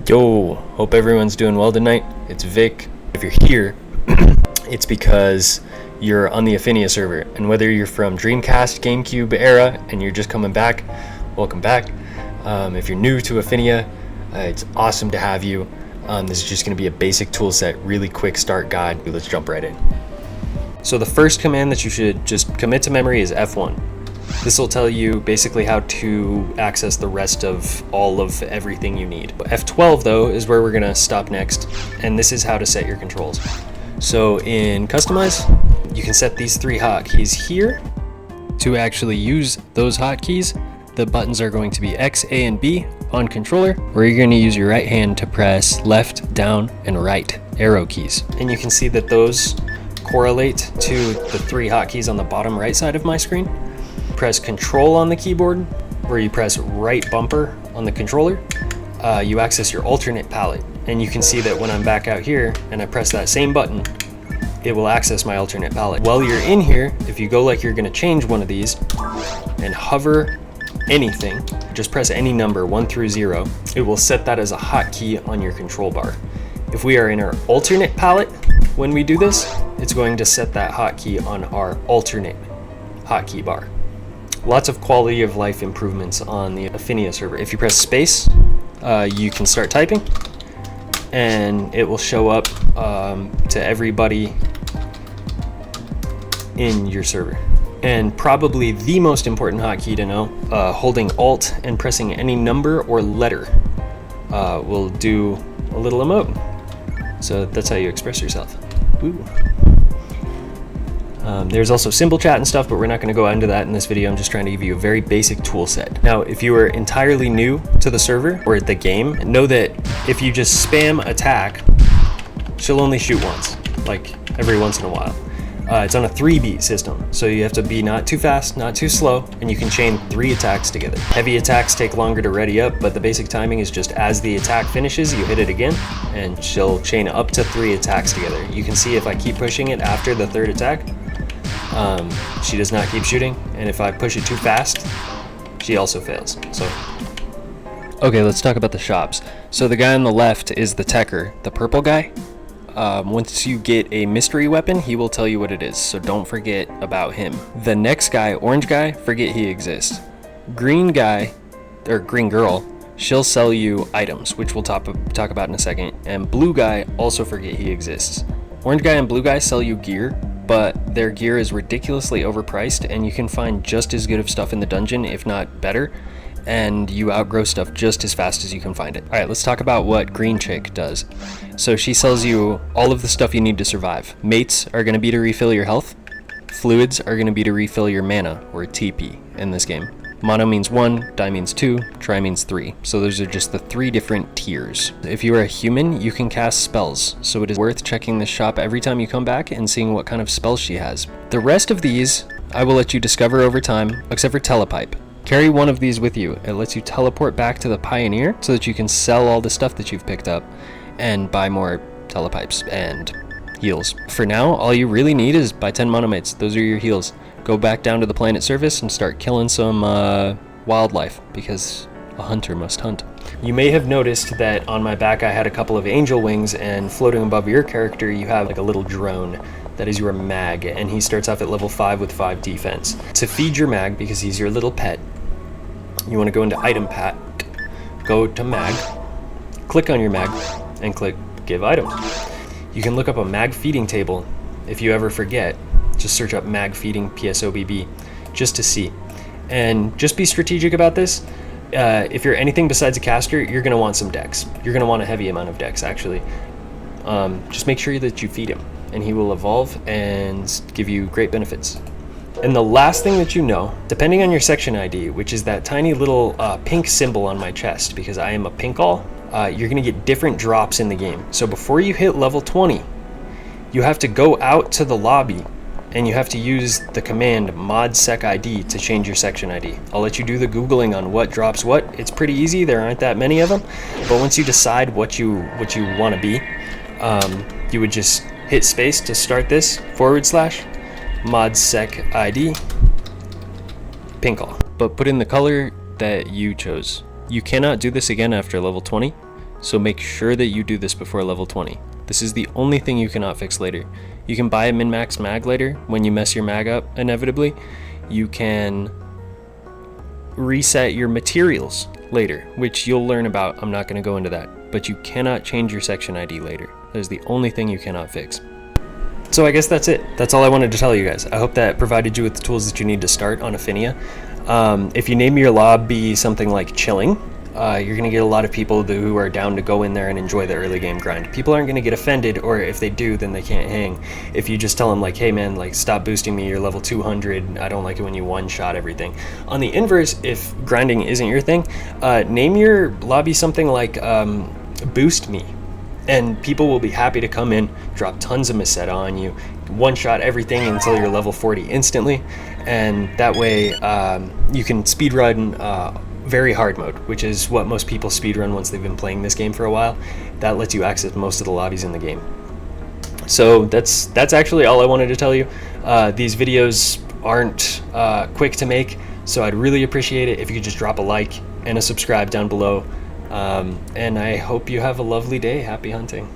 Yo, hope everyone's doing well tonight. It's Vic. If you're here, it's because you're on the Ephinea server, and whether you're from Dreamcast, GameCube era, and you're just coming back, welcome back. If you're new to Ephinea, it's awesome to have you. This is just going to be a basic tool set, really quick start guide. Let's jump right in. So the first command that you should just commit to memory is F1. This will tell you basically how to access the rest of all of everything you need. F12 though is where we're gonna stop next, and this is how to set your controls. So in Customize, you can set these three hotkeys here. To actually use those hotkeys, the buttons are going to be X, A, and B on controller, where you're gonna use your right hand to press left, down, and right arrow keys. And you can see that those correlate to the three hotkeys on the bottom right side of my screen. Press Control on the keyboard, where you press right bumper on the controller, you access your alternate palette. And you can see that when I'm back out here and I press that same button, it will access my alternate palette. While you're in here, if you go like you're gonna change one of these and hover anything, just press any number 1 through 0, it will set that as a hotkey on your control bar. If we are in our alternate palette, when we do this, it's going to set that hotkey on our alternate hotkey bar. Lots of quality of life improvements on the Ephinea server. If you press space, you can start typing, and it will show up to everybody in your server. And probably the most important hotkey to know, holding Alt and pressing any number or letter will do a little emote. So that's how you express yourself. Ooh. There's also symbol chat and stuff, but we're not going to go into that in this video. I'm just trying to give you a very basic tool set. Now, if you are entirely new to the server or the game, know that if you just spam attack, she'll only shoot once, like every once in a while. It's on a 3-beat system, so you have to be not too fast, not too slow, and you can chain 3 attacks together. Heavy attacks take longer to ready up, but the basic timing is just as the attack finishes, you hit it again, and she'll chain up to 3 attacks together. You can see if I keep pushing it after the 3rd attack, she does not keep shooting, and if I push it too fast, she also fails. So, okay, let's talk about the shops. So the guy on the left is the Techer, the purple guy. Once you get a mystery weapon, he will tell you what it is, so don't forget about him. The next guy, orange guy, forget he exists. Green guy, or green girl, she'll sell you items, which we'll talk about in a second. And blue guy, also forget he exists. Orange guy and blue guy sell you gear, but their gear is ridiculously overpriced, and you can find just as good of stuff in the dungeon, if not better, and you outgrow stuff just as fast as you can find it. All right, let's talk about what Green Chick does. So she sells you all of the stuff you need to survive. Mates are gonna be to refill your health. Fluids are gonna be to refill your mana, or TP, in this game. Mono means 1, die means 2, tri means 3. So those are just the 3 different tiers. If you are a human, you can cast spells, so it is worth checking this shop every time you come back and seeing what kind of spells she has. The rest of these, I will let you discover over time, except for Telepipe. Carry one of these with you. It lets you teleport back to the Pioneer so that you can sell all the stuff that you've picked up and buy more telepipes and heals. For now, all you really need is buy 10 monomates. Those are your heals. Go back down to the planet surface and start killing some wildlife, because a hunter must hunt. You may have noticed that on my back I had a couple of angel wings, and floating above your character you have like a little drone. That is your mag, and he starts off at level 5 with 5 defense. To feed your mag, because he's your little pet, you want to go into item pack, go to mag, click on your mag, and click give item. You can look up a mag feeding table. If you ever forget, just search up mag feeding PSOBB just to see. And just be strategic about this. If you're anything besides a caster, you're going to want some dex. You're going to want a heavy amount of dex, actually. Just make sure that you feed him, and he will evolve and give you great benefits. And the last thing that you know, depending on your section ID, which is that tiny little pink symbol on my chest, because I am a pinkall, you're going to get different drops in the game. So before you hit level 20, you have to go out to the lobby, and you have to use the command modsecID to change your section ID. I'll let you do the Googling on what drops what. It's pretty easy, there aren't that many of them, but once you decide what you want to be, you would just hit space to start this, /modsecID pinkall. But put in the color that you chose. You cannot do this again after level 20. So make sure that you do this before level 20. This is the only thing you cannot fix later. You can buy a min-max mag later when you mess your mag up inevitably. You can reset your materials later, which you'll learn about. I'm not going to go into that, but you cannot change your section ID later. That is the only thing you cannot fix. So I guess that's it. That's all I wanted to tell you guys. I hope that provided you with the tools that you need to start on Ephinea. If you name your lobby something like chilling, you're going to get a lot of people who are down to go in there and enjoy the early game grind. People aren't going to get offended, or if they do, then they can't hang. If you just tell them like, hey man, like stop boosting me, you're level 200, I don't like it when you one-shot everything. On the inverse, if grinding isn't your thing, name your lobby something like boost me. And people will be happy to come in, drop tons of Miseta on you, one-shot everything until you're level 40 instantly, and that way you can speedrun very hard mode, which is what most people speedrun once they've been playing this game for a while. That lets you access most of the lobbies in the game. So that's actually all I wanted to tell you. These videos aren't quick to make, so I'd really appreciate it if you could just drop a like and a subscribe down below. And I hope you have a lovely day. Happy hunting.